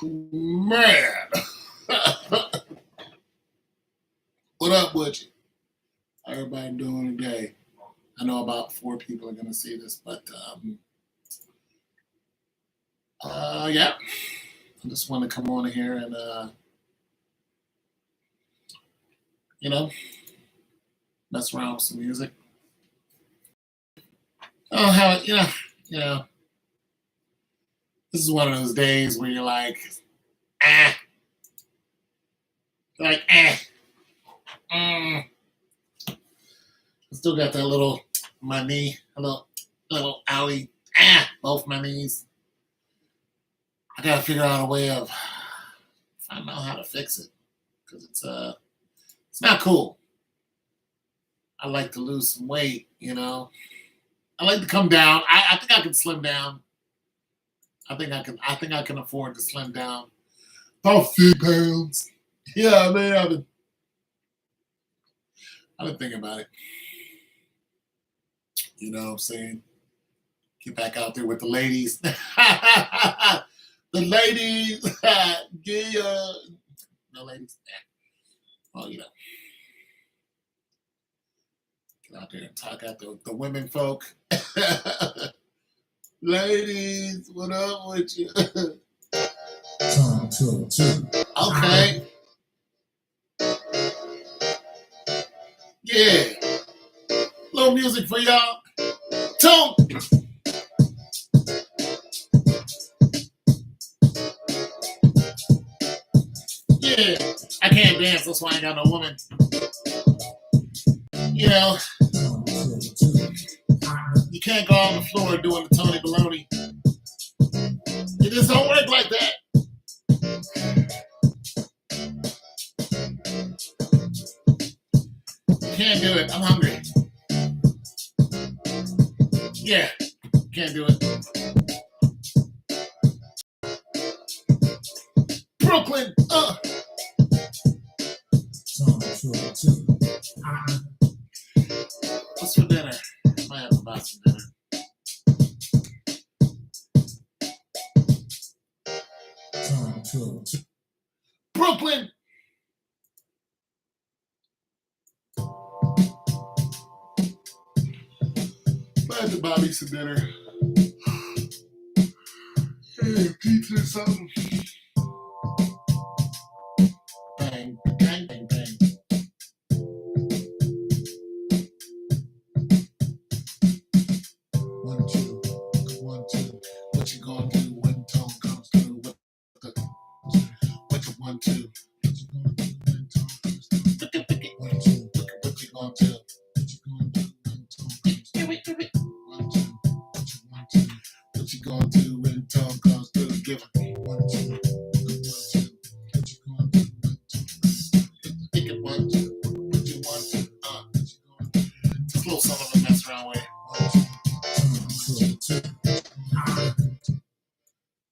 Man, what up with you? How everybody doing today? I know about 4 people are going to see this, but yeah, I just want to come on here and you know, mess around with some music. Oh, how you know, this is one of those days where you're like, ah, like mm. I still got that little my knee, a little owie, both my knees. I gotta figure out a way of finding out how to fix it because it's not cool. I like to lose some weight, you know. I like to come down. I think I can slim down. I think I can afford to slim down about 50 pounds. Yeah, man, I've been thinking about it. You know what I'm saying? Get back out there with the ladies. The ladies, yeah. No ladies. Well, you know. Get out there and talk out the women folk. Ladies, what up with you? Time to two. Okay. Yeah. Little music for y'all. Tone. Yeah. I can't dance, that's why I ain't got no woman. You know, you can't go on the floor doing the Tony Baloney. It just don't work like that. Can't do it. I'm hungry. Yeah, can't do it. Brooklyn. What's for dinner? I might have to buy some dinner. Brooklyn. Glad to buy me some dinner. Hey, pizza or something. Bang, bang, bang, bang. One, two. What you gonna do when tone comes through? What you 1, 2? What you gonna do when tone comes through? 1, 2. What you gonna do? What you gonna do when tone comes through? 1, 2. What you gonna do when tone comes through? Give it 1, 2. 1, 2. What you gonna do when tone comes through? Think it 1, 2. What you want to? What you gonna do? Just a little something to mess around with. 1, 2.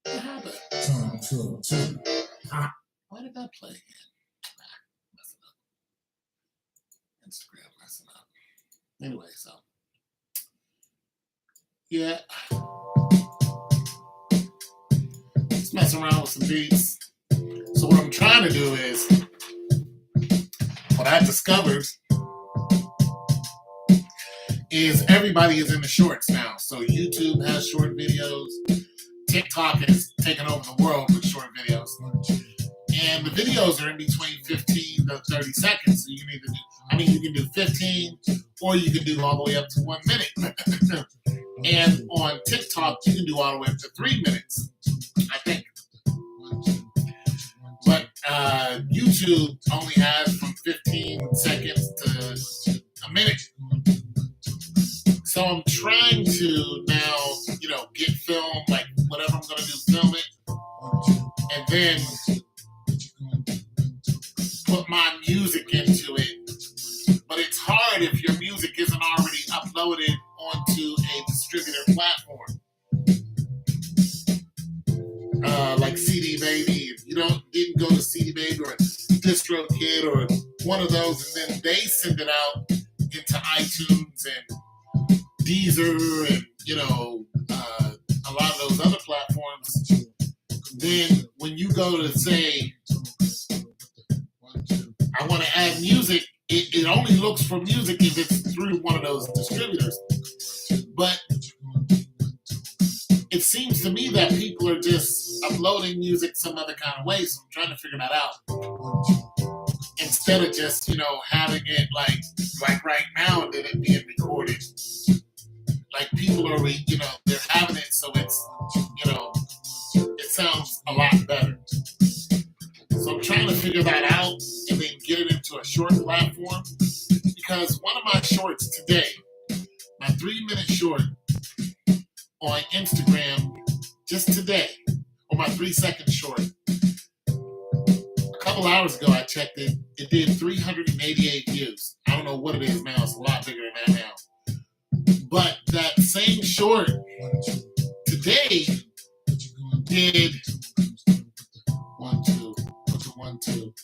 What happened? Why did that play again? Messing up. Instagram messing up. Anyway, so yeah. Just messing around with some beats. So what I'm trying to do is what I discovered is everybody is in the shorts now. So YouTube has short videos. TikTok has taken over the world with short videos. And the videos are in between 15 to 30 seconds. So you can either do, you can do 15 or you can do all the way up to 1 minute. And on TikTok, you can do all the way up to 3 minutes, I think. But YouTube only has from 15 seconds to a minute. So I'm trying to now, get film, like whatever I'm going to do, film it. And then put my music into it. But it's hard if your music isn't already uploaded onto a distributor platform. Like CD Baby. If you didn't go to CD Baby or DistroKid or one of those, and then they send it out into iTunes and Deezer and, a lot of those other platforms, then when you go to say, I want to add music, it only looks for music if it's through one of those distributors. But it seems to me that people are just uploading music some other kind of way, so I'm trying to figure that out. Instead of just, having it like right now and then it being recorded. Like people are, they're having it so it's, it sounds a lot better. So I'm trying to figure that out and then get it into a short platform. Because one of my shorts today, my 3-minute short on Instagram, just today, or my 3-second short, a couple hours ago I checked it, it did 388 views. I don't know what it is now, it's a lot bigger than that now. But that same short today did 1, 2, 1, 2.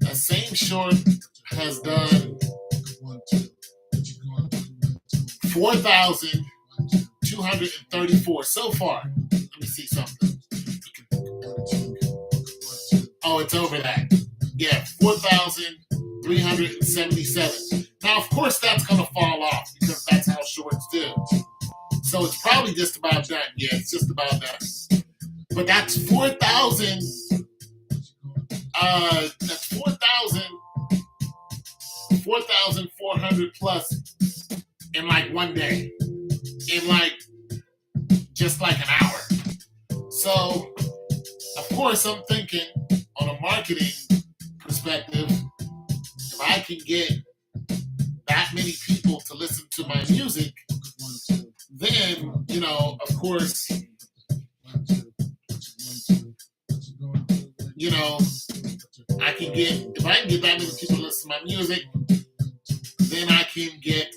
That same short has done 4,234 so far. Let me see something. Oh, it's over that. Yeah, 4,377. Now, of course, that's going to fall off because that's how shorts do. So it's probably just about done. Yeah, it's just about done. But that's 4,000. That's 4,400 plus in like one day. In just like an hour. So, of course, I'm thinking on a marketing perspective, if I can get that many people to listen to my music, then, of course, if I can get that many people to listen to my music, then I can get,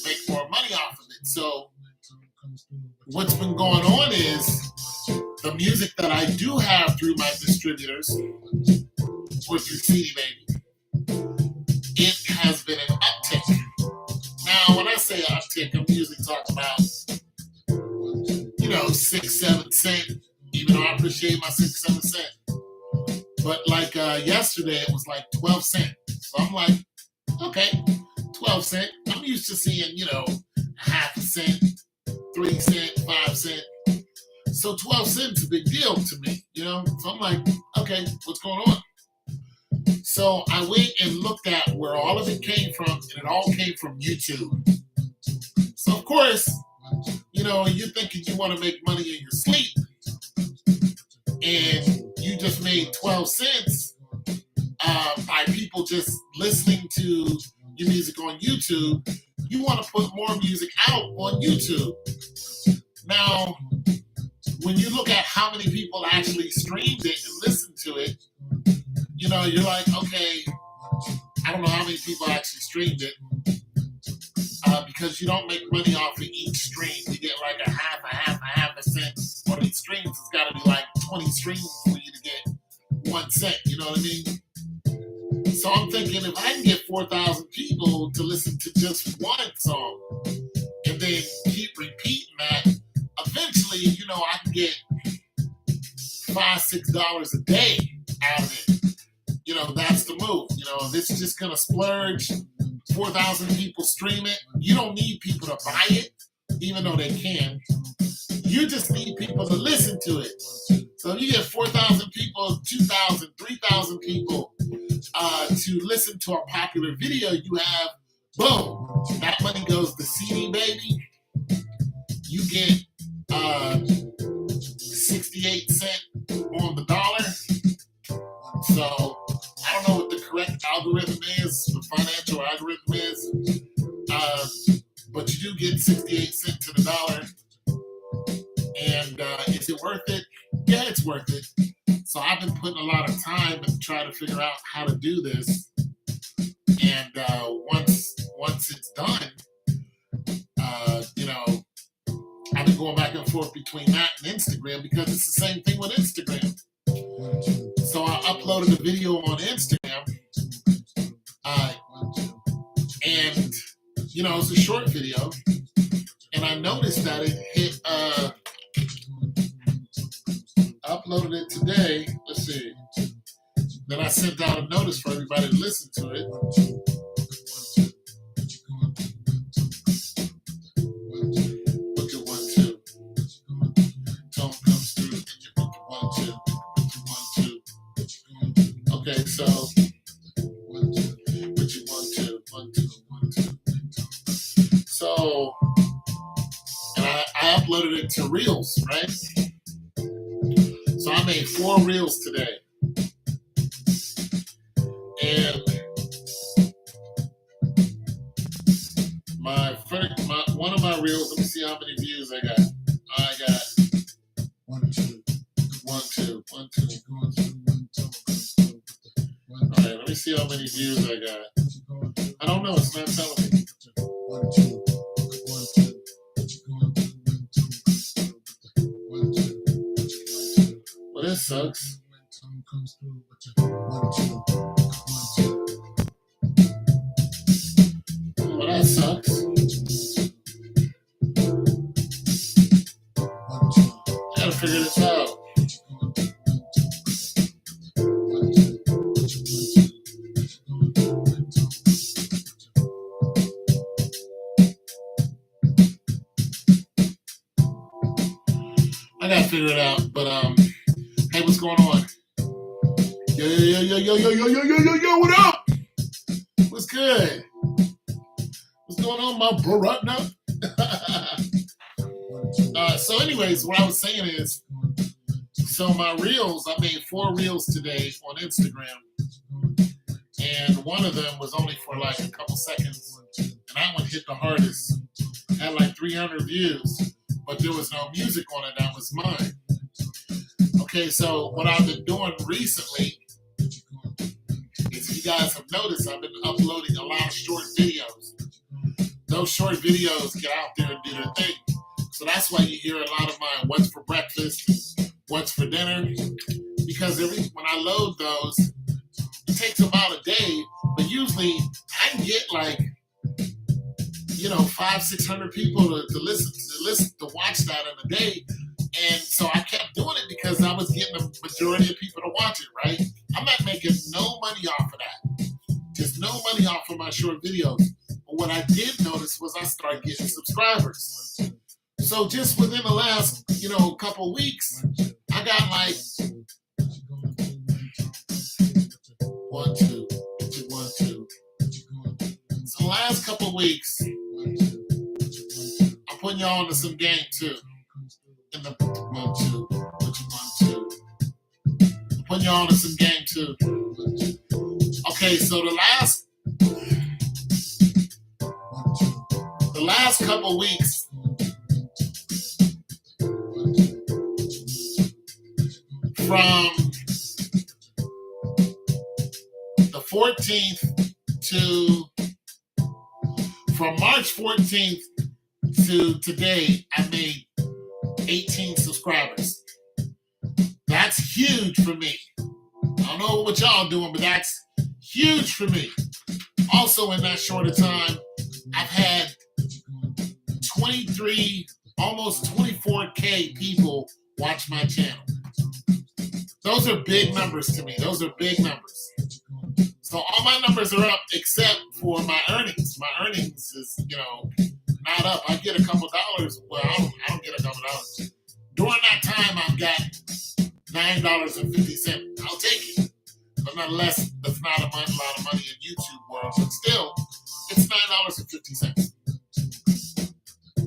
make more money off of it. So what's been going on is the music that I do have through my distributors, or through CD Baby, it has been an uptick. Now, when I say uptick, I'm usually talking about, 6-7 cents, even though I appreciate my 6-7 cents. But yesterday, it was like 12 cents. So I'm like, okay, 12 cents. I'm used to seeing, half a cent, 3 cents, 5 cents. So 12 cents is a big deal to me, So I'm like, okay, what's going on? So I went and looked at where all of it came from, and it all came from YouTube. So of course, you're thinking you want to make money in your sleep, and you just made 12 cents by people just listening to your music on YouTube. You want to put more music out on YouTube. Now, when you look at how many people actually streamed it and listened to it, you're like, okay, I don't know how many people actually streamed it because you don't make money off of each stream. You get like a half a cent on each stream. It's got to be like 20 streams for you to get 1 cent. You know what I mean? So I'm thinking if I can get 4,000 people to listen to just one song and then keep repeating that, eventually, I can get $5-6 a day out of it. That's the move. This is just going to splurge. 4,000 people stream it. You don't need people to buy it, even though they can. You just need people to listen to it. So if you get 4,000 people, 2,000, 3,000 people to listen to a popular video you have, boom, that money goes to CD Baby. You get 68 cents on the dollar. So I don't know what the correct algorithm is, the financial algorithm is, but you do get 68 cents to the dollar. And is it worth it? Yeah, it's worth it. So I've been putting a lot of time and trying to figure out how to do this. And once it's done, I've been going back and forth between that and Instagram because it's the same thing with Instagram. So I uploaded a video on Instagram, and it's a short video, and I noticed that it hit today, let's see. Then I sent out a notice for everybody to listen to it. Look at 1, 2. Tone comes through and you look at 1, 2. 1, 2. Okay, so what you 1, 2, 1, 2, 1, 2. So, and I uploaded it to Reels, right? So I made 4 Reels today. And one of my reels, let me see how many views I got. I got 1, 2, 1, 2, 1, 2, 1, 2, 1, 2. All right, let me see how many views I got. I don't know, it's not telling me. 1, 2, 1, 2. Well, this sucks. Well, that sucks. I gotta figure this out. I gotta figure it out. But hey, what's going on? Yo, what up? What's good? What's going on, my Baratna? So anyways, what I was saying is, so my reels, I made 4 reels today on Instagram, and one of them was only for like a couple seconds, and that one hit the hardest. Had like 300 views, but there was no music on it. That was mine. Okay, so what I've been doing recently is, if you guys have noticed, I've been uploading a lot of short videos. Those short videos get out there and do their thing. So that's why you hear a lot of my what's for breakfast, what's for dinner, because when I load those, it takes about a day, but usually I can get like, 500-600 people to listen to watch that in a day. And so I kept doing it because I was getting the majority of people to watch it, right? I'm not making no money off of that. Just no money off of my short videos. But what I did notice was I started getting subscribers. So just within the last, couple weeks, I got like 1, 2, 1, 2. So the last couple weeks, I'm putting y'all into some game too. In the 1, 2, 1, 2. I'm putting y'all into some game too. Okay, so the last couple weeks, from the 14th from March 14th to today, I made 18 subscribers. That's huge for me. I don't know what y'all doing, but that's huge for me. Also, in that shorter time, I've had 23, almost 24K people watch my channel. Those are big numbers to me. Those are big numbers. So all my numbers are up except for my earnings. My earnings is, not up. I get a couple dollars. Well, I don't get a couple dollars. During that time, I've got $9.50. I'll take it. But nonetheless, that's not a lot of money in YouTube world. But still, it's $9.50.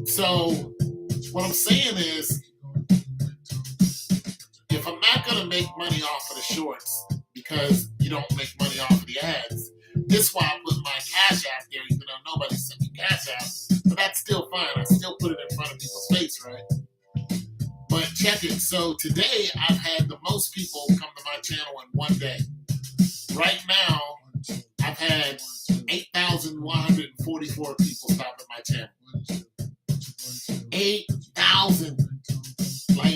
So what I'm saying is, if I'm not going to make money off of the shorts, because you don't make money off of the ads, this is why I put my cash out there, even though nobody sent me cash out. But that's still fine. I still put it in front of people's face, right? But check it. So today, I've had the most people come to my channel in one day. Right now, I've had 8,144 people stop at my channel. 8,000. Like,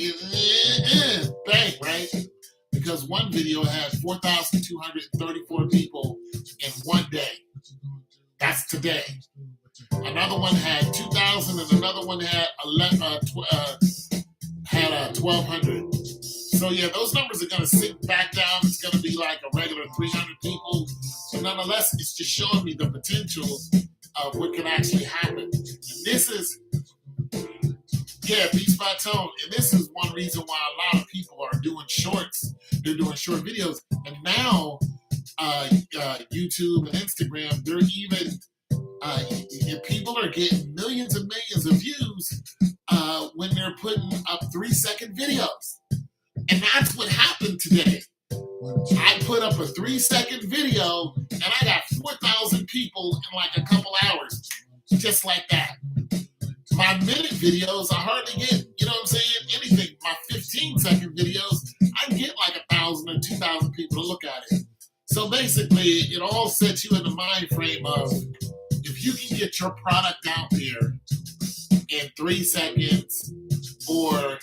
bang, right? Because one video had 4,234 people in one day. That's today. Another one had 2,000, and another one had 1,200. So yeah, those numbers are going to sink back down. It's going to be like a regular 300 people. But nonetheless, it's just showing me the potential of what can actually happen. And this is, yeah, Beats by Tone. And this is one reason why a lot of people are doing shorts. They're doing short videos. And now YouTube and Instagram, they're even, people are getting millions and millions of views when they're putting up 3-second videos. And that's what happened today. I put up a 3-second video and I got 4,000 people in like a couple hours. Just like that. My minute videos, I hardly get, you know what I'm saying, anything. My 15-second videos, I get like 1,000 or 2,000 people to look at it. So basically, it all sets you in the mind frame of if you can get your product out there in 3 seconds or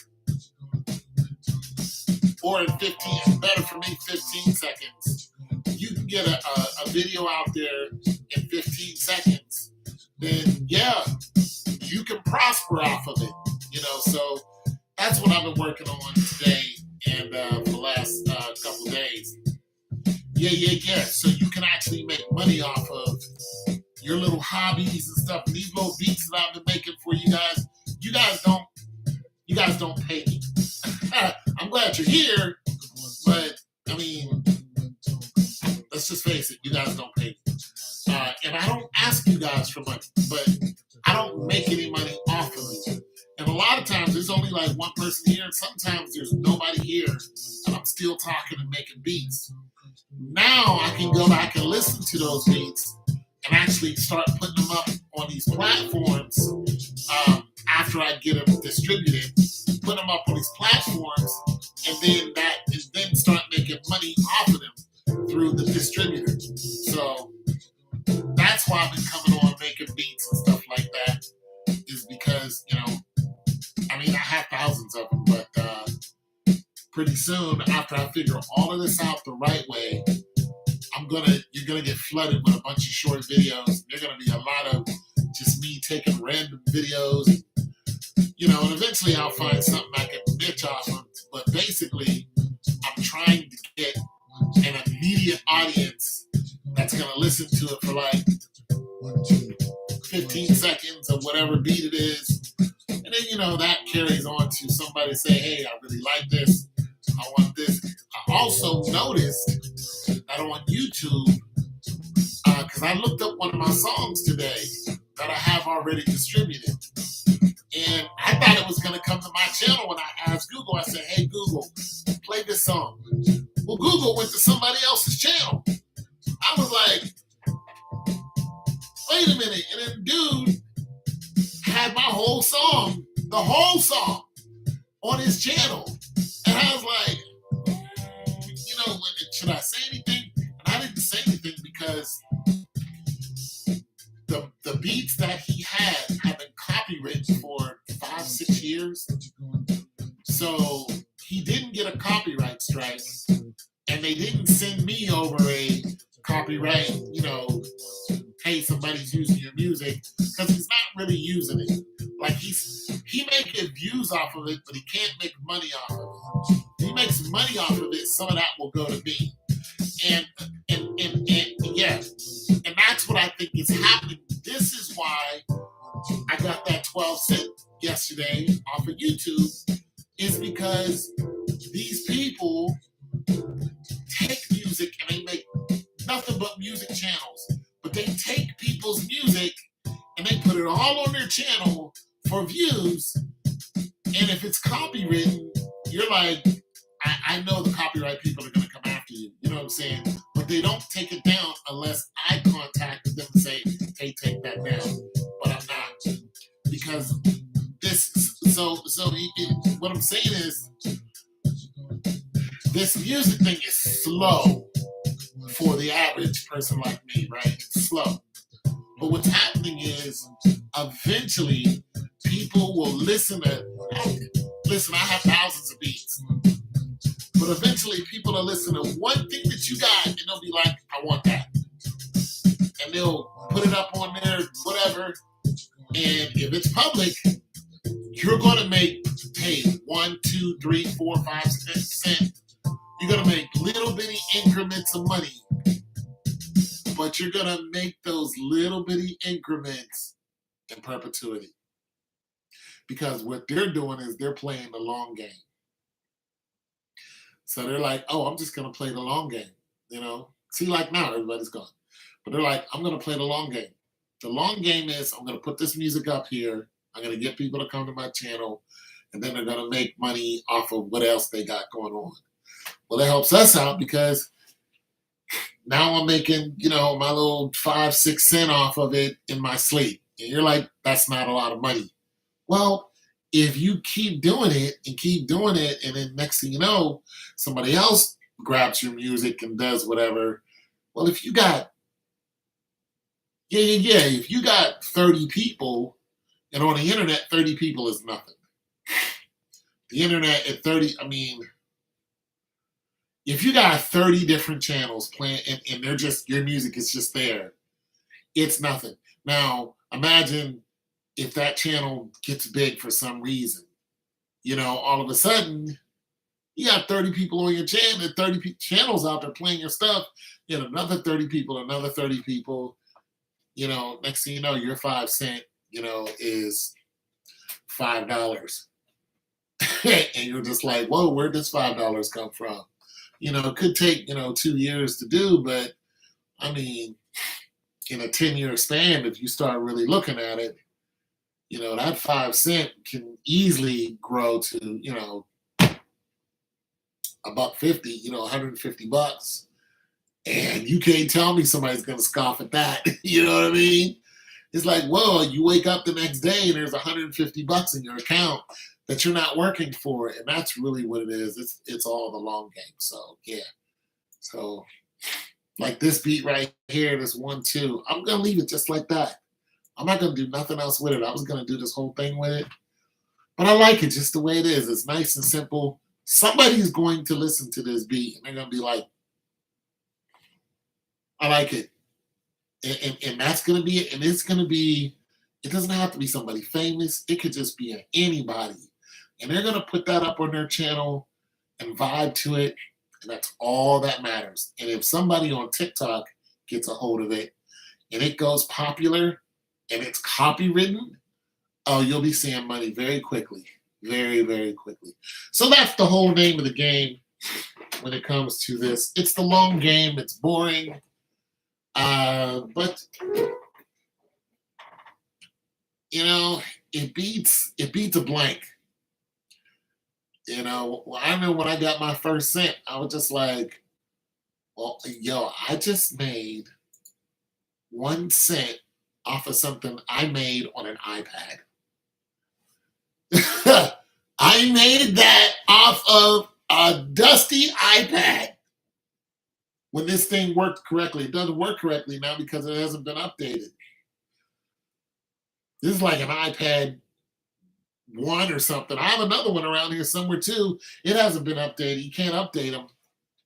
in 15, better for me, 15 seconds, you can get a video out there in 15 seconds, then yeah, you can prosper off of it, you know. So that's what I've been working on today and for the last couple days. Yeah. So you can actually make money off of your little hobbies and stuff. And these little beats that I've been making for you guys don't pay me. I'm glad you're here, but I mean, let's just face it, you guys don't pay me. And I don't ask you guys for money, but I don't make any money off of it. And a lot of times there's only like one person here, and sometimes there's nobody here, and I'm still talking and making beats. Now I can go back and listen to those beats and actually start putting them up on these platforms after I get them distributed, put them up on these platforms, and then start making money off of them through the distributor. So that's why I've been coming on making beats and stuff like that, is because, you know, I mean, I have thousands of them, but pretty soon, after I figure all of this out the right way, you're gonna get flooded with a bunch of short videos. There's gonna be a lot of just me taking random videos, you know, and eventually I'll find something I can bitch off of. But basically, I'm trying to get an immediate audience that's gonna listen to it for like 15 seconds or whatever beat it is. And then, you know, that carries on to somebody say, hey, I really like this. I want this. I also noticed that on YouTube, because I looked up one of my songs today that I have already distributed. And I thought it was going to come to my channel when I asked Google. I said, hey, Google, play this song. Well, Google went to somebody else's channel. I was like, wait a minute. And then dude had my whole song, the whole song, on his channel. And I was like, you know, should I say anything? And I didn't say anything because the beats that he had have been copywritten for 5-6 years. So he didn't get a copyright strike, and they didn't send me over a copyright, you know, hey, somebody's using your music, because he's not really using it. Like he may get views off of it, but he can't make money off of it. If he makes money off of it, some of that will go to me. And yeah, and that's what I think is happening. This is why I got that 12 cent yesterday off of YouTube, is because these people take music and they make nothing but music channels, but they take people's music and they put it all on their channel for views. And if it's copywritten, you're like, I know the copyright people are going to come after you. You know what I'm saying? But they don't take it down unless I contact them and say, hey, take that down. But I'm not. Because what I'm saying is, this music thing is slow for the average person like me, right? It's slow. But what's happening is, eventually, people will listen, I have thousands of beats. But eventually, people will listen to one thing that you got, and they'll be like, I want that. And they'll put it up on there, whatever. And if it's public, you're going to make paid 1, 2, 3, 4, 5, 6 cents. You're gonna make little bitty increments of money, but you're gonna make those little bitty increments in perpetuity. Because what they're doing is they're playing the long game. So they're like, oh, I'm just gonna play the long game, you know. See, like now everybody's gone. But they're like, I'm gonna play the long game. The long game is I'm gonna put this music up here, I'm gonna get people to come to my channel, and then they're gonna make money off of what else they got going on. Well, it helps us out because now I'm making, you know, my little 5, 6 cents off of it in my sleep. And you're like, that's not a lot of money. Well, if you keep doing it and keep doing it, and then next thing you know, somebody else grabs your music and does whatever. Well, if you got, if you got 30 people, and on the internet, 30 people is nothing. The internet at 30, I mean, if you got 30 different channels playing and they're just, your music is just there, it's nothing. Now, imagine if that channel gets big for some reason. You know, all of a sudden, you got 30 people on your channel, 30 channels out there playing your stuff, you know, another 30 people, another 30 people, you know, next thing you know, your 5 cent, you know, is $5. And you're just like, whoa, where'd this $5 come from? You know, it could take, you know, 2 years to do, but I mean, in a 10-year span, if you start really looking at it, you know, that 5 cent can easily grow to, you know, $1.50, you know, $150. And you can't tell me somebody's gonna scoff at that. You know what I mean? It's like, whoa, you wake up the next day and there's $150 in your account that you're not working for. And that's really what it is. It's all the long game. So yeah. So like this beat right here, this 1-2, I'm gonna leave it just like that. I'm not gonna do nothing else with it. I was gonna do this whole thing with it. But I like it just the way it is. It's nice and simple. Somebody's going to listen to this beat and they're gonna be like, I like it. And that's gonna be it. And it's gonna be, it doesn't have to be somebody famous. It could just be anybody. And they're gonna put that up on their channel and vibe to it. And that's all that matters. And if somebody on TikTok gets a hold of it and it goes popular and it's copywritten, oh, you'll be seeing money very quickly. Very, very quickly. So that's the whole name of the game when it comes to this. It's the long game. It's boring. But you know, it beats a blank. You know, I remember when I got my first cent, I was just like, well, yo, I just made 1 cent off of something I made on an iPad. I made that off of a dusty iPad when this thing worked correctly. It doesn't work correctly now because it hasn't been updated. This is like an iPad 1 or something. I have another one around here somewhere too. It hasn't been updated. You can't update them.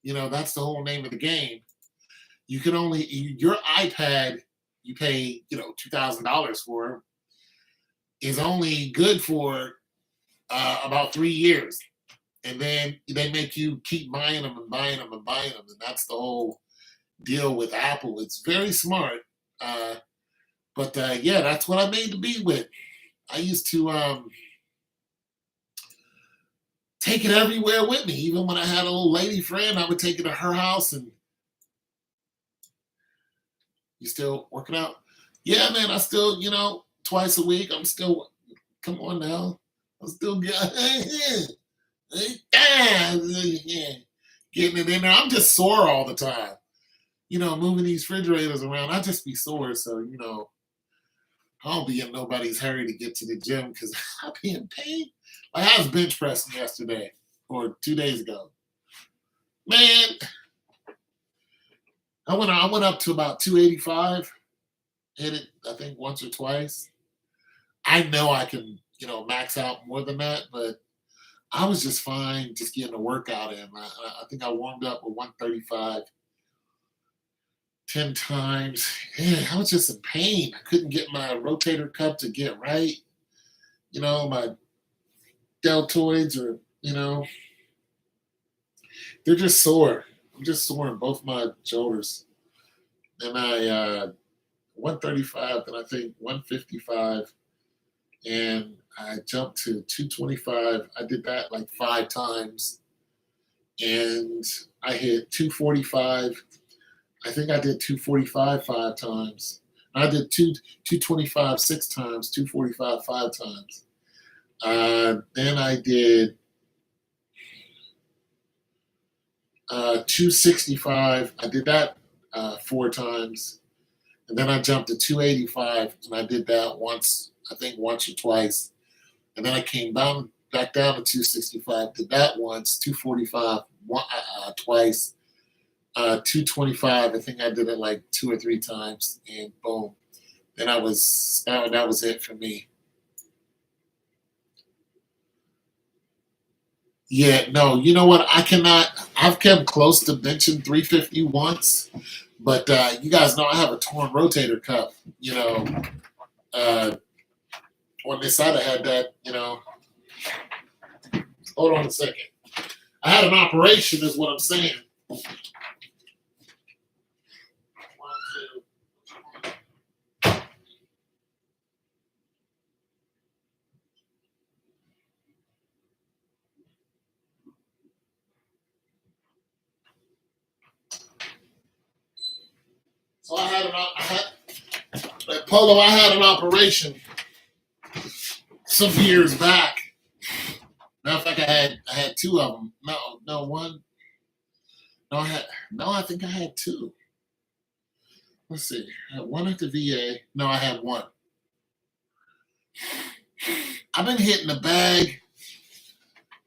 You know, that's the whole name of the game. You can only, your iPad, you pay, you know, $2,000 for, is only good for about 3 years. And then they make you keep buying them and buying them and buying them. And that's the whole deal with Apple. It's very smart. But yeah, that's what I made the beat with. I used to take it everywhere with me. Even when I had a little lady friend, I would take it to her house. And you still working out? Yeah, man, I still, you know, twice a week. I'm still, come on now. I'm still getting it in there. I'm just sore all the time. You know, moving these refrigerators around, I just be sore. So, you know, I don't be in nobody's hurry to get to the gym because I be in pain. Like I was bench pressing yesterday or 2 days ago. Man, I went up to about 285. Hit it, I think, once or twice. I know I can, you know, max out more than that, but I was just fine just getting a workout in. I think I warmed up with 135 10 times. Yeah, I was just in pain. I couldn't get my rotator cuff to get right. You know, my deltoids are, they're just sore. I'm just sore in both my shoulders. And I 135, then I think 155, and I jumped to 225. I did that like 5 times, and I hit 245. I think I did 245 5 times. I did 225 6 times, 245 5 times. Then I did 265. I did that 4 times. And then I jumped to 285, and I did that once, I think once or twice. And then I came down back down to 265, did that once, 245 twice, 225. I think I did it like 2 or 3 times, and boom. Then that was it for me. Yeah, no, you know what? I cannot. I've come close to benching 350 once, but you guys know I have a torn rotator cuff. Uh, on this side, I had that. Hold on a second. I had an operation, is what I'm saying. One, two. So Polo. I had an operation some years back. Matter of fact, I had 2 of them. No, one. No, I think I had 2. Let's see. I had one at the VA. No, I had one. I've been hitting the bag.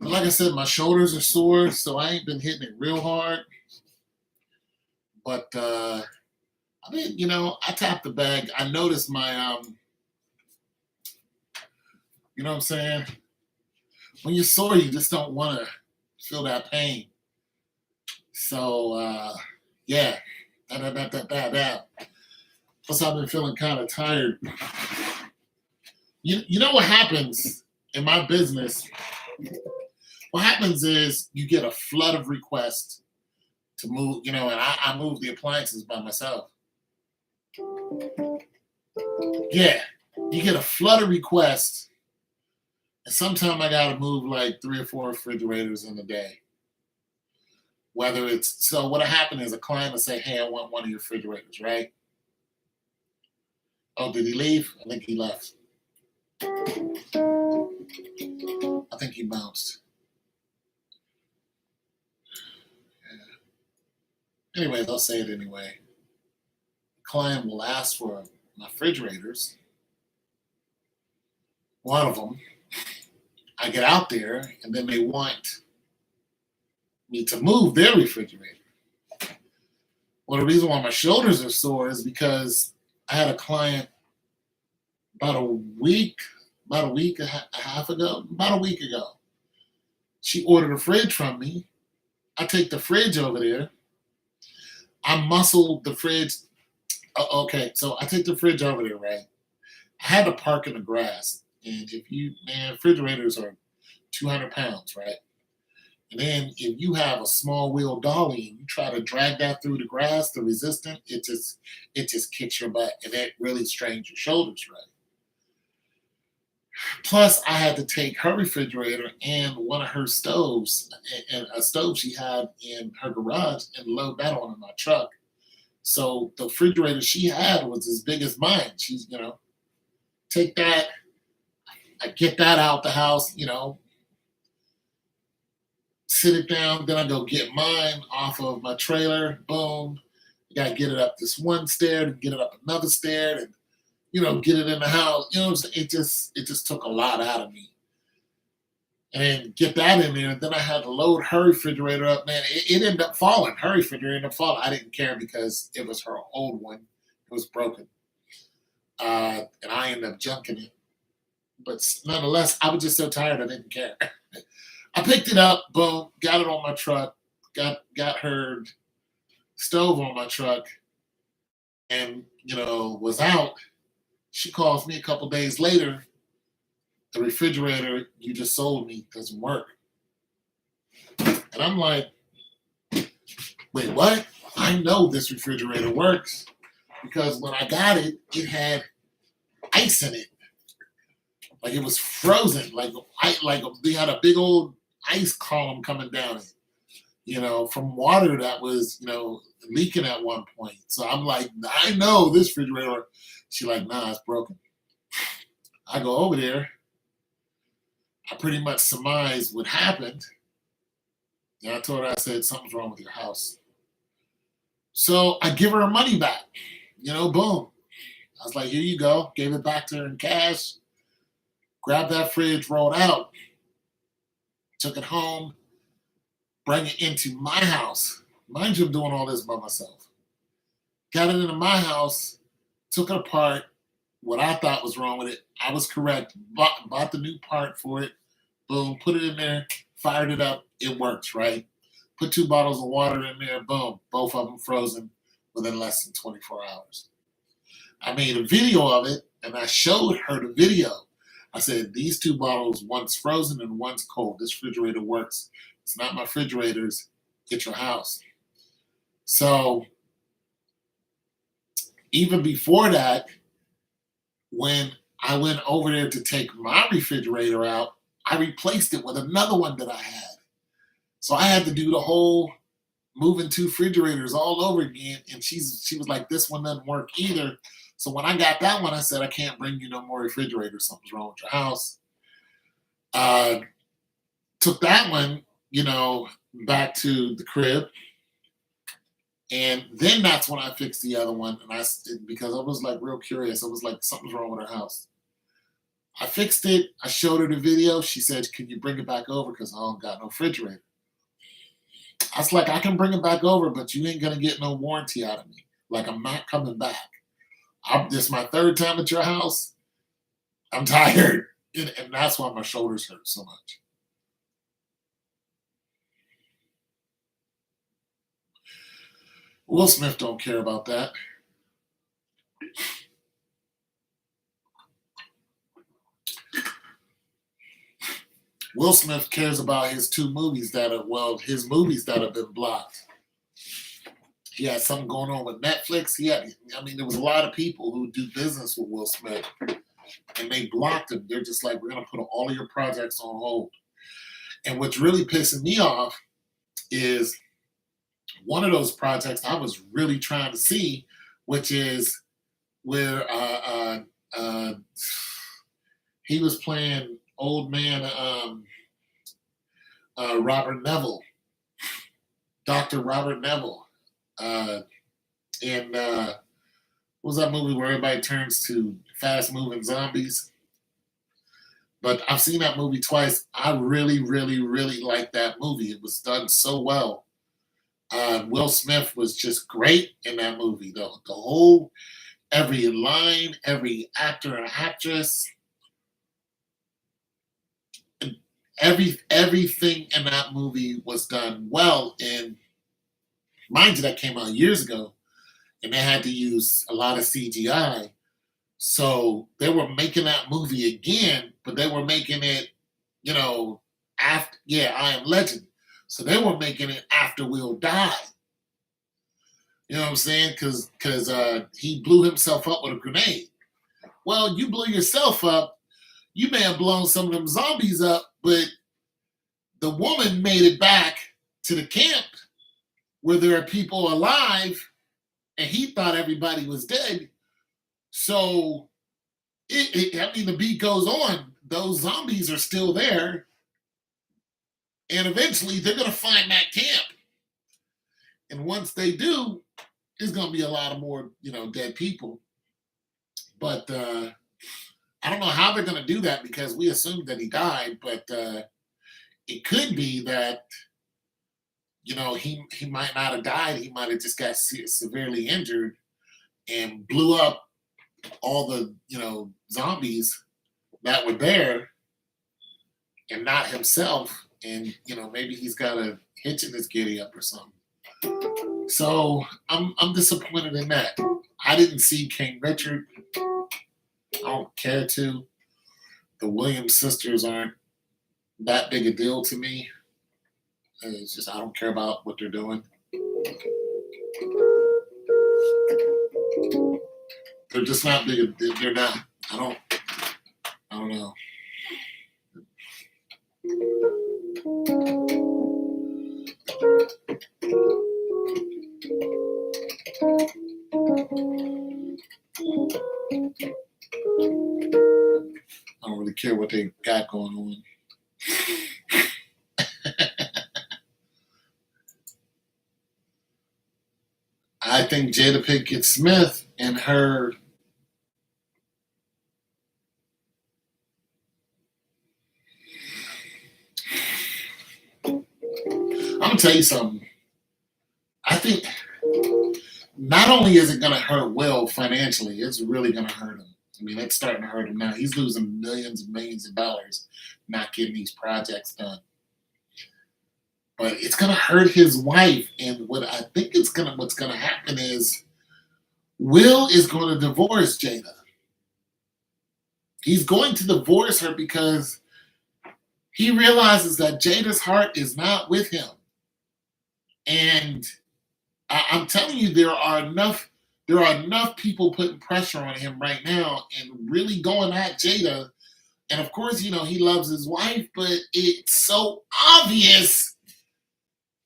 But like I said, my shoulders are sore, so I ain't been hitting it real hard. But I mean, I tapped the bag. I noticed my you know what I'm saying? When you're sore, you just don't want to feel that pain. So yeah, that. Plus, I've been feeling kind of tired. You know what happens in my business? What happens is you get a flood of requests to move, and I move the appliances by myself. Yeah, you get a flood of requests, and sometimes I got to move like 3 or 4 refrigerators in a day. Whether it's so, what'll happen is a client will say, "Hey, I want one of your refrigerators," right? Oh, did he leave? I think he left. I think he bounced. Yeah. Anyways, I'll say it anyway. The client will ask for my refrigerators. One of them, I get out there, and then they want me to move their refrigerator. Well, the reason why my shoulders are sore is because I had a client about a week and a half ago, about a week ago. She ordered a fridge from me. I take the fridge over there. I muscle the fridge. Okay, so I take the fridge over there, right? I had to park in the grass. And refrigerators are 200 pounds, right? And then if you have a small wheel dolly and you try to drag that through the grass, the resistance, it just kicks your butt, and it really strains your shoulders, right? Plus, I had to take her refrigerator and one of her stoves, and a stove she had in her garage, and load that onto my truck. So the refrigerator she had was as big as mine. She's, take that. I get that out the house, sit it down. Then I go get mine off of my trailer. Boom. You got to get it up this one stair, and get it up another stair, and get it in the house. It just took a lot out of me. And get that in there. And then I had to load her refrigerator up. Man, it ended up falling. Her refrigerator ended up falling. I didn't care because it was her old one. It was broken. And I ended up junking it. But nonetheless, I was just so tired I didn't care. I picked it up, boom, got it on my truck, got her stove on my truck, and was out. She calls me a couple days later the refrigerator you just sold me doesn't work. And I'm like, wait, what? I know this refrigerator works because when I got it, it had ice in it. Like it was frozen. Like they had a big old ice column coming down it, from water that was, leaking at one point. So I'm like, I know this refrigerator. She like, nah, it's broken. I go over there. I pretty much surmised what happened. And I told her, I said, something's wrong with your house. So I give her her money back. Boom. I was like, here you go. Gave it back to her in cash. Grabbed that fridge, rolled out. Took it home. Bring it into my house. Mind you, I'm doing all this by myself. Got it into my house. Took it apart. What I thought was wrong with it, I was correct. Bought the new part for it. Boom. Put it in there. Fired it up. It works, right? Put 2 bottles of water in there. Boom. Both of them frozen within less than 24 hours. I made a video of it, and I showed her the video. I said, these 2 bottles, one's frozen and one's cold. This refrigerator works. It's not my refrigerator's. Get your house. So even before that, when I went over there to take my refrigerator out, I replaced it with another one that I had. So I had to do the whole moving 2 refrigerators all over again. And she was like, this one doesn't work either. So when I got that one, I said, I can't bring you no more refrigerators. Something's wrong with your house. Took that one, back to the crib. And then that's when I fixed the other one. And because I was like real curious. I was like, something's wrong with her house. I fixed it. I showed her the video. She said, can you bring it back over? Because I don't got no refrigerator. I was like, I can bring it back over, but you ain't going to get no warranty out of me. Like, I'm not coming back. This is my 3rd time at your house. I'm tired. And that's why my shoulders hurt so much. Will Smith don't care about that. Will Smith cares about his 2 movies his movies that have been blocked. He had something going on with Netflix. There was a lot of people who do business with Will Smith, and they blocked him. They're just like, we're going to put all of your projects on hold. And what's really pissing me off is one of those projects I was really trying to see, which is where he was playing old man Robert Neville, Dr. Robert Neville. What was that movie where everybody turns to fast-moving zombies? But I've seen that movie twice. I really, really, really like that movie. It was done so well. Will Smith was just great in that movie. The whole, every line, every actor and actress, and everything in that movie was done well. And mind you, that came out years ago, and they had to use a lot of CGI. So they were making that movie again, but they were making it, after, I Am Legend. So they were making it after Will died. You know what I'm saying? Because he blew himself up with a grenade. Well, you blew yourself up. You may have blown some of them zombies up, but the woman made it back to the camp where there are people alive, and he thought everybody was dead. So, the beat goes on. Those zombies are still there. And eventually, they're going to find that camp. And once they do, there's going to be a lot of more, dead people. But I don't know how they're going to do that because we assumed that he died. But it could be that, he might not have died. He might have just got severely injured and blew up all the, zombies that were there and not himself. And, maybe he's got a hitch in his giddy up or something. So I'm disappointed in that. I didn't see King Richard. I don't care to. the Williams sisters aren't that big a deal to me. It's just I don't care about what they're doing. They're just not big. They're not. I don't. I don't know. I don't really care what they got going on. I think Jada Pinkett Smith and her. I'm gonna tell you something. I think not only is it gonna hurt Will financially, it's really gonna hurt him. I mean, it's starting to hurt him now. He's losing millions and millions of dollars not getting these projects done. But it's gonna hurt his wife. And what I think what's gonna happen is Will is going to divorce Jada. He's going to divorce her because he realizes that Jada's heart is not with him. And I'm telling you, there are enough people putting pressure on him right now and really going at Jada. And of course, he loves his wife, but it's so obvious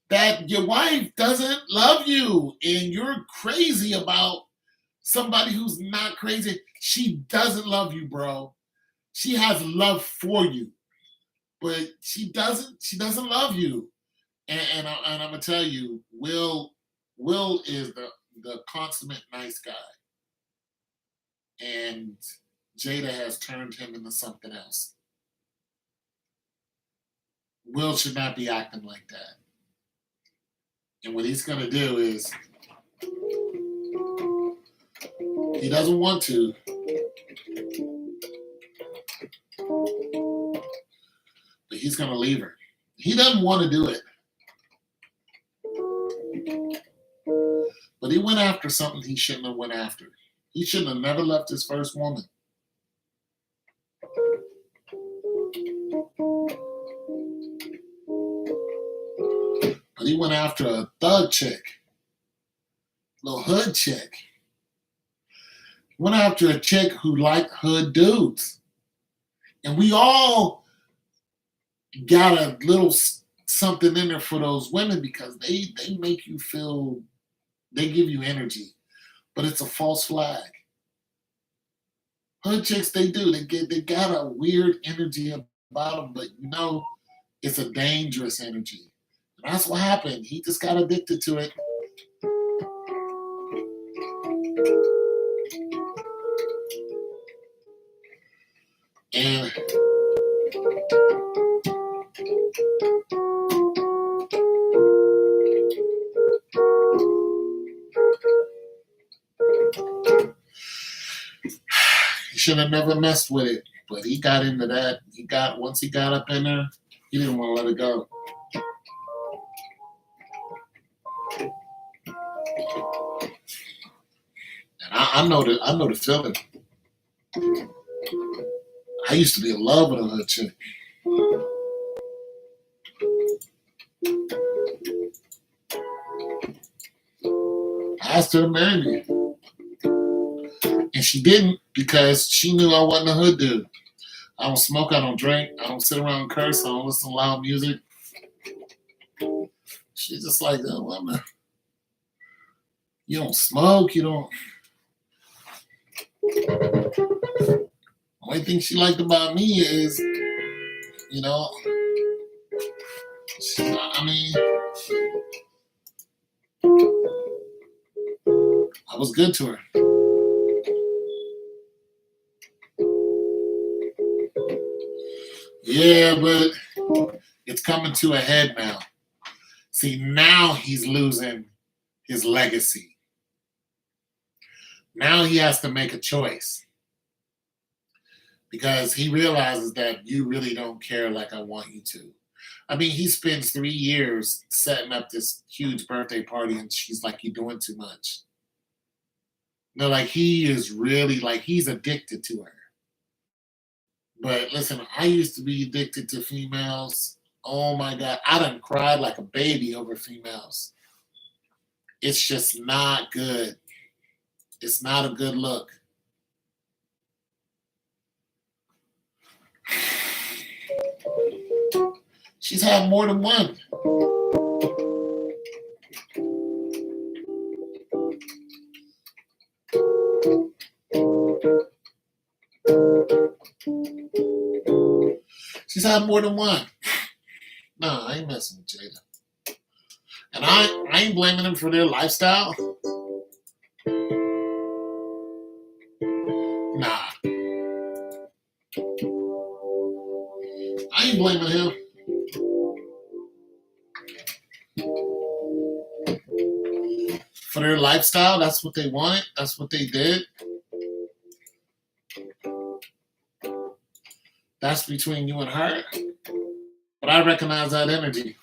that your wife doesn't love you and you're crazy about somebody who's not crazy. She doesn't love you, bro. She has love for you, but she doesn't love you. And I'm gonna tell you, Will is the consummate nice guy, and Jada has turned him into something else. Will should not be acting like that. And what he's gonna do is he doesn't want to, but he's gonna leave her. He doesn't want to do it. But he went after something he shouldn't have went after. He shouldn't have never left his first woman. But he went after a thug chick, little hood chick. He went after a chick who liked hood dudes. And we all got a little something in there for those women because they make you feel, they give you energy, but it's a false flag. Hood chicks, they do. They got a weird energy about them, but it's a dangerous energy. And that's what happened. He just got addicted to it. And he should have never messed with it, but he got into that. Once he got up in there, he didn't want to let it go. And I know the feeling. I used to be in love with a hood chick. I asked her to marry me. And she didn't because she knew I wasn't a hood dude. I don't smoke, I don't drink, I don't sit around and curse, I don't listen to loud music. She's just like, oh, woman, you don't smoke, you don't. The only thing she liked about me is, I was good to her. Yeah, but it's coming to a head now. See, now he's losing his legacy. Now he has to make a choice because he realizes that you really don't care like I want you to. I mean, he spends 3 years setting up this huge birthday party and she's like, you're doing too much. Like he is really, like, he's addicted to her. But listen, I used to be addicted to females. Oh my God. I done cried like a baby over females. It's just not good. It's not a good look. She's had more than one. She's had more than one. No, I ain't messing with Jada. And I ain't blaming them for their lifestyle. Nah, I ain't blaming him. For their lifestyle, that's what they wanted. That's what they did. That's between you and her. But I recognize that energy.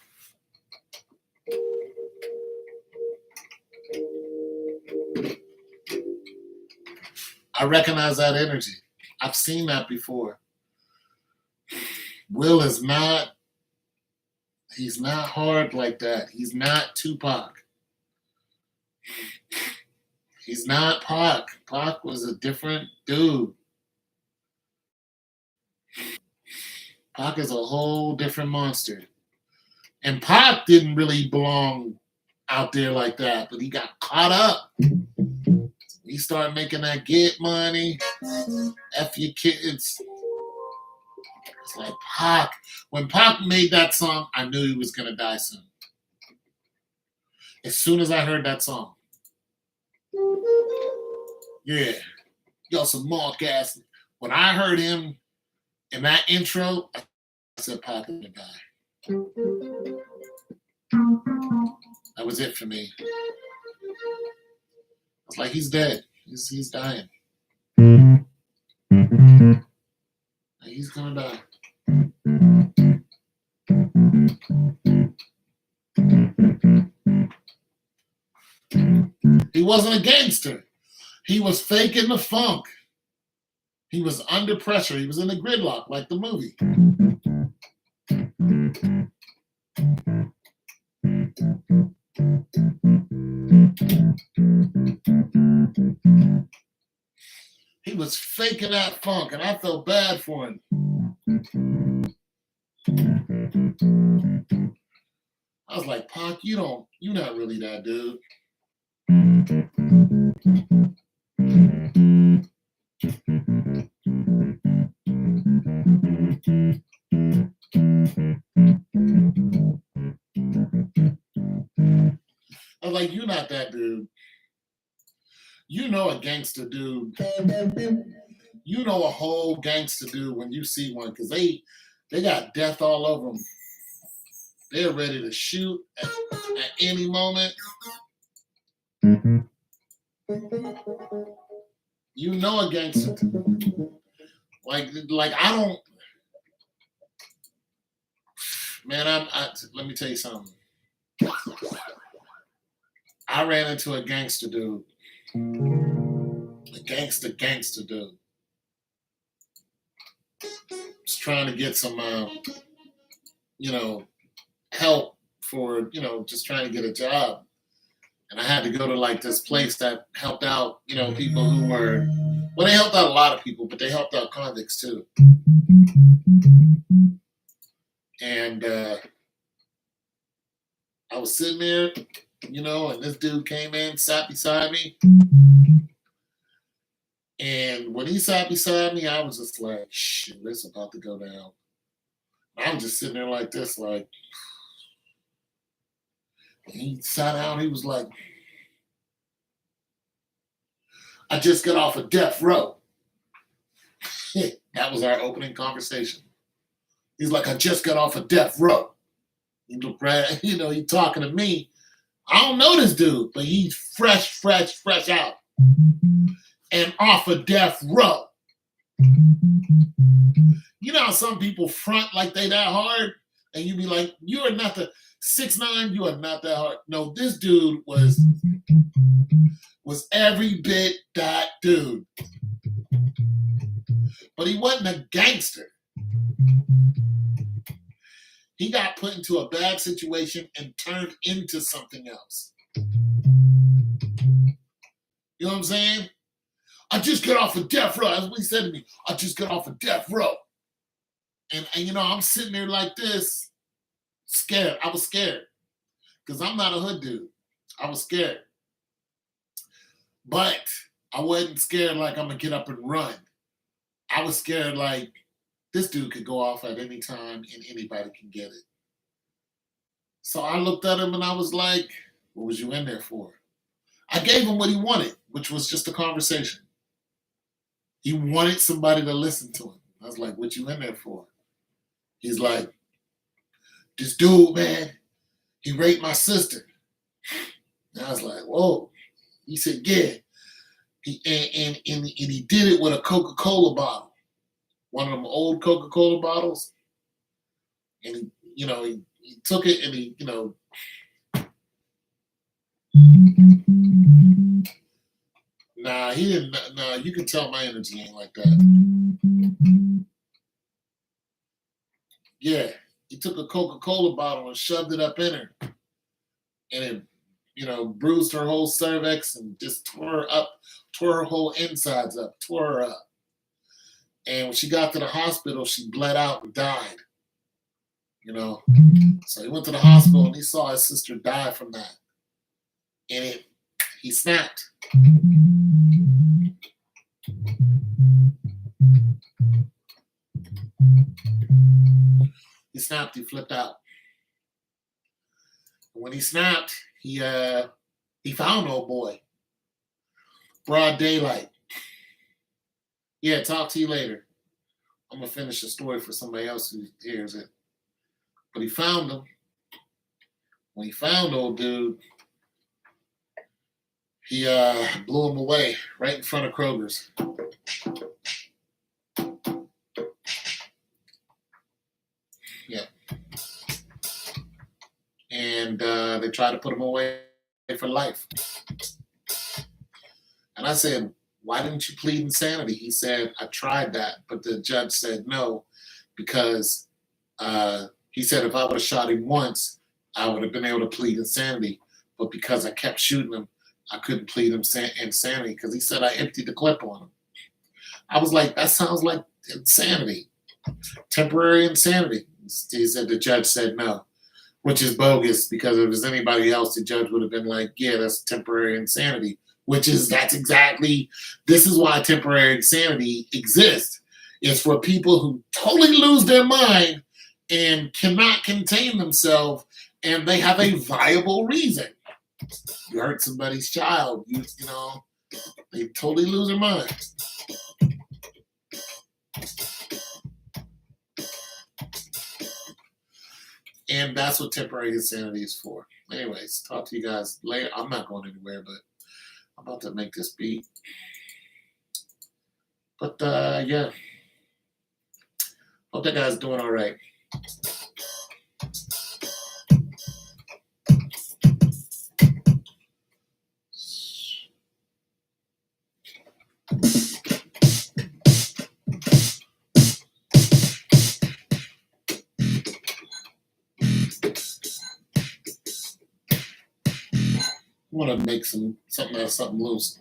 I recognize that energy. I've seen that before. Will is not, he's not hard like that. He's not Tupac. He's not Pac. Pac was a different dude. Pac is a whole different monster. And Pac didn't really belong out there like that, but he got caught up. He started making that get money, F your kids. It's like Pac. When Pac made that song, I knew he was going to die soon. As soon as I heard that song. Yeah. Yo, some Mark ass. When I heard him in that intro, I said Pac is going to die. That was it for me. It's like he's dead. He's dying. He's gonna die. He wasn't a gangster. He was faking the funk. He was under pressure. He was in the gridlock, like the movie. He was faking that funk, and I felt bad for him. I was like, Pac, you're not really that dude. I was like, you're not that dude. You know a gangster dude. You know a whole gangster dude when you see one, because they got death all over them. They're ready to shoot at any moment. You know a gangster. Like I don't. Man, let me tell you something. I ran into a gangster dude. A gangster dude. Just trying to get some, help for, just trying to get a job. And I had to go to like this place that helped out, people who were, well, they helped out a lot of people, but they helped out convicts too. And I was sitting there, and this dude came in, sat beside me. And when he sat beside me, I was just like, shit, it's about to go down. I'm just sitting there like this, like, and he sat down, he was like, I just got off of death row. That was our opening conversation. He's like, I just got off of death row. He looked right, he talking to me. I don't know this dude, but he's fresh out. And off of death row. You know how some people front like they that hard? And you be like, you are not the 6'9", you are not that hard. No, this dude was every bit that dude. but he wasn't a gangster. He got put into a bad situation and turned into something else. You know what I'm saying? I just got off of death row. That's what he said to me. I just got off of death row. And I'm sitting there like this, scared. I was scared because I'm not a hood dude. I was scared. But I wasn't scared like I'm going to get up and run. I was scared like this dude could go off at any time and anybody can get it. So I looked at him and I was like, what was you in there for? I gave him what he wanted, which was just a conversation. He wanted somebody to listen to him. I was like, what you in there for? He's like, this dude, man, he raped my sister. And I was like, whoa. He said, yeah. And he did it with a Coca-Cola bottle. One of them old Coca-Cola bottles. And he took it and he Nah, he didn't. Nah, you can tell my energy ain't like that. Yeah, he took a Coca-Cola bottle and shoved it up in her, and it, bruised her whole cervix and just tore her whole insides up, tore her up. And when she got to the hospital, she bled out and died. So he went to the hospital and he saw his sister die from that, and he snapped. He snapped. He flipped out. When he snapped, he found old boy. Broad daylight. Yeah, talk to you later. I'm gonna finish the story for somebody else who hears it. But he found him. When he found old dude, he blew him away right in front of Kroger's. Yeah. And they tried to put him away for life. And I said, why didn't you plead insanity? He said, I tried that, but the judge said no, because he said if I would have shot him once, I would have been able to plead insanity. But because I kept shooting him, I couldn't plead insanity because he said I emptied the clip on him. I was like, that sounds like insanity, temporary insanity. He said the judge said no, which is bogus, because if it was anybody else, the judge would have been like, yeah, that's temporary insanity, this is why temporary insanity exists. It's for people who totally lose their mind and cannot contain themselves, and they have a viable reason. You hurt somebody's child, they totally lose their mind. And that's what temporary insanity is for. Anyways, talk to you guys later. I'm not going anywhere, but I'm about to make this beat. But yeah. Hope that guy's doing all right. I want to make something out of something loose.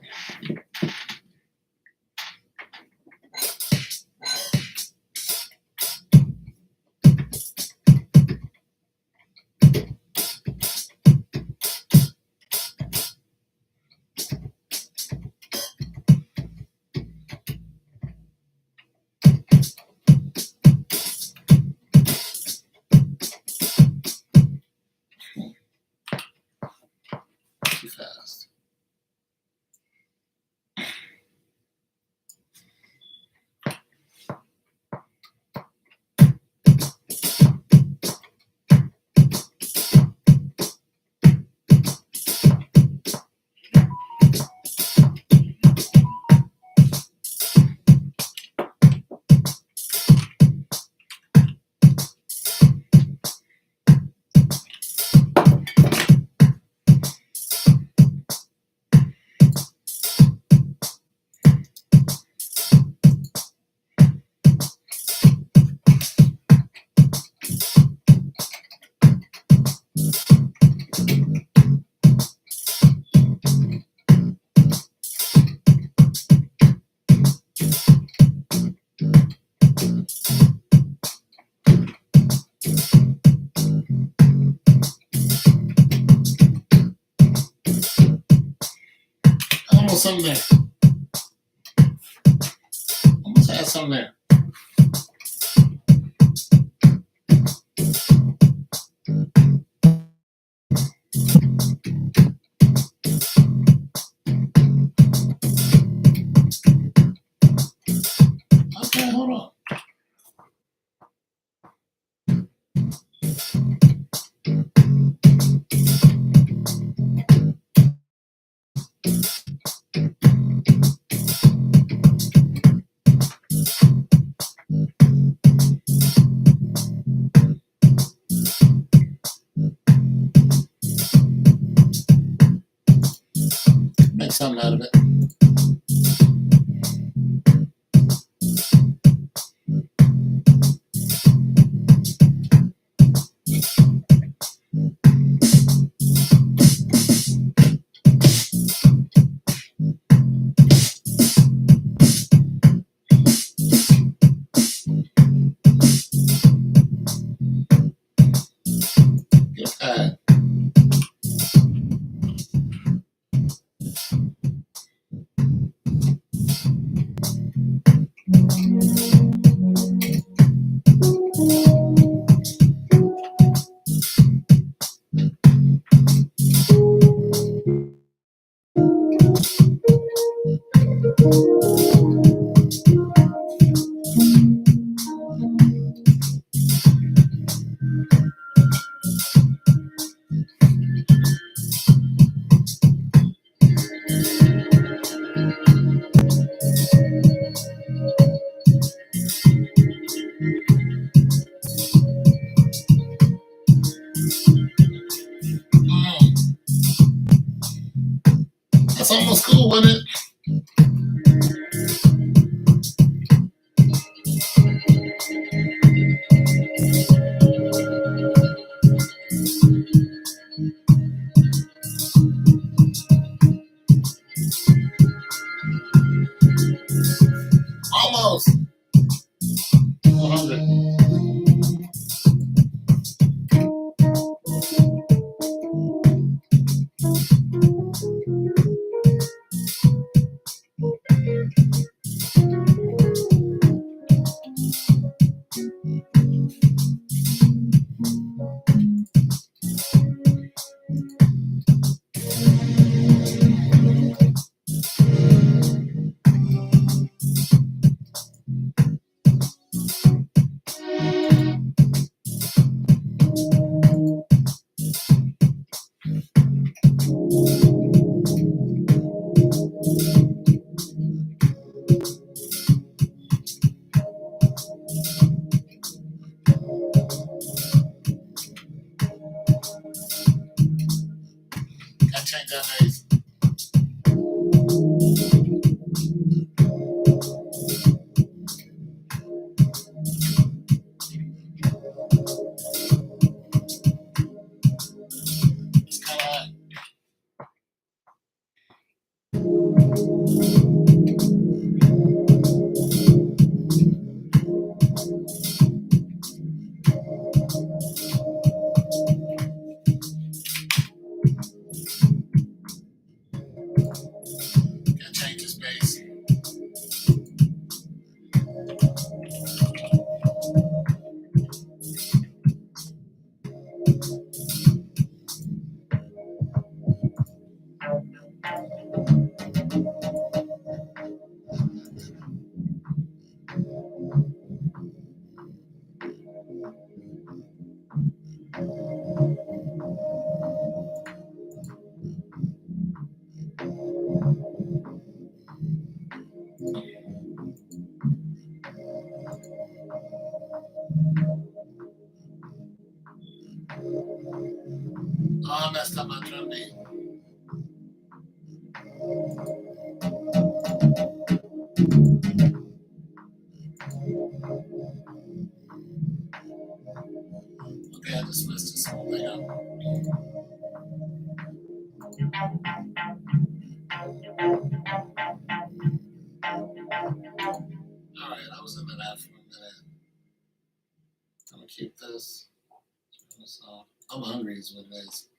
Too fast. something there. Almost had something there. Okay, hold on. Make something out of it. Get a pad. That's almost cool, wasn't it? Almost. 100. Gotta change that noise. It's kind of hot. Gotta change the space. Oh, I messed up my drum beat. Okay, I just messed this whole thing up. Alright, I was into that for a minute. I'm gonna keep this. Turn this off. I'm hungry is what it is.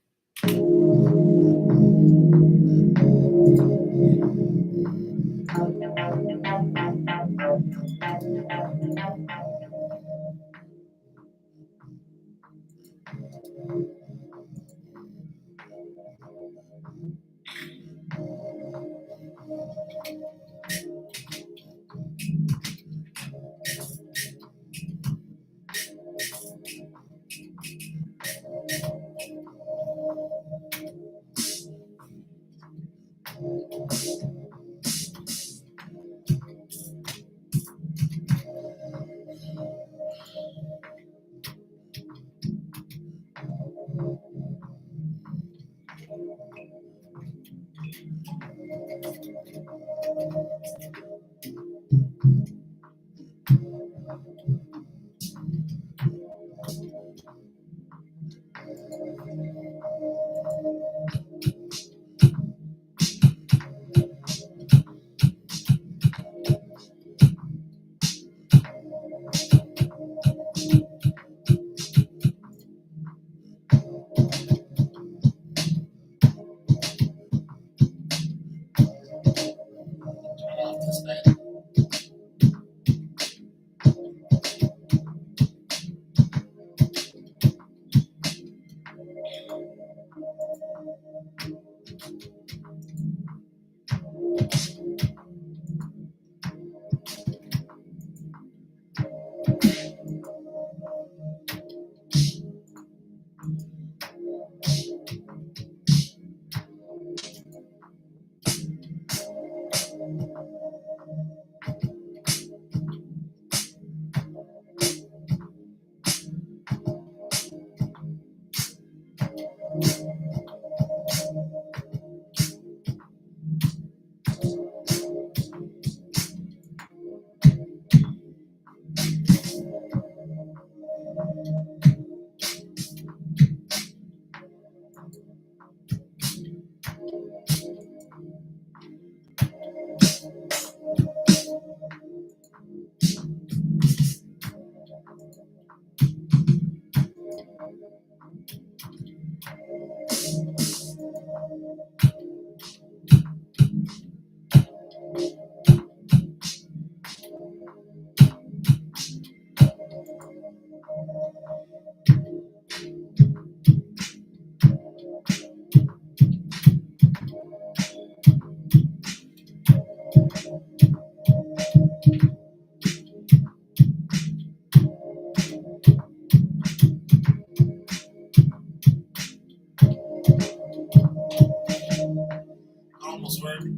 Almost worked.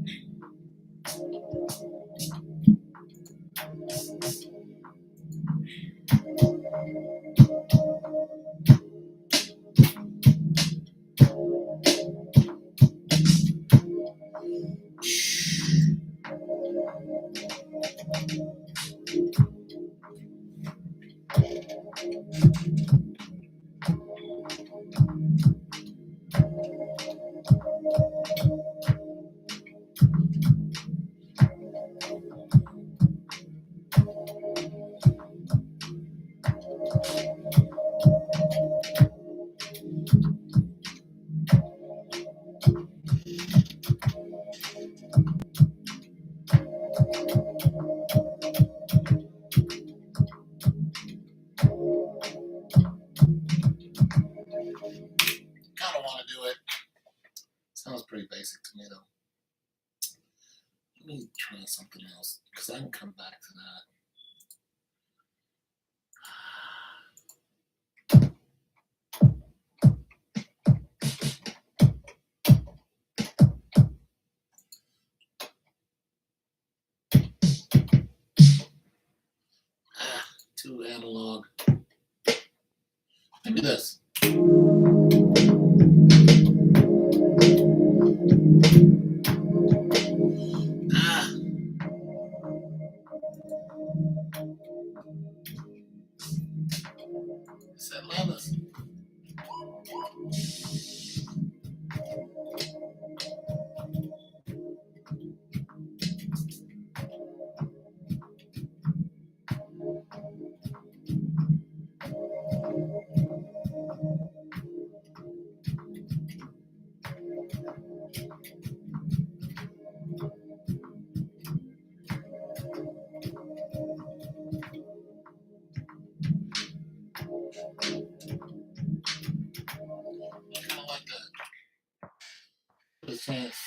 Kind of want to do it. Sounds pretty basic to me, though. Let me try something else because I can come back to that. Too analog. Maybe this. Said levels. Kind of like that. What a chance.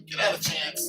Get out a chance.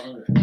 longer.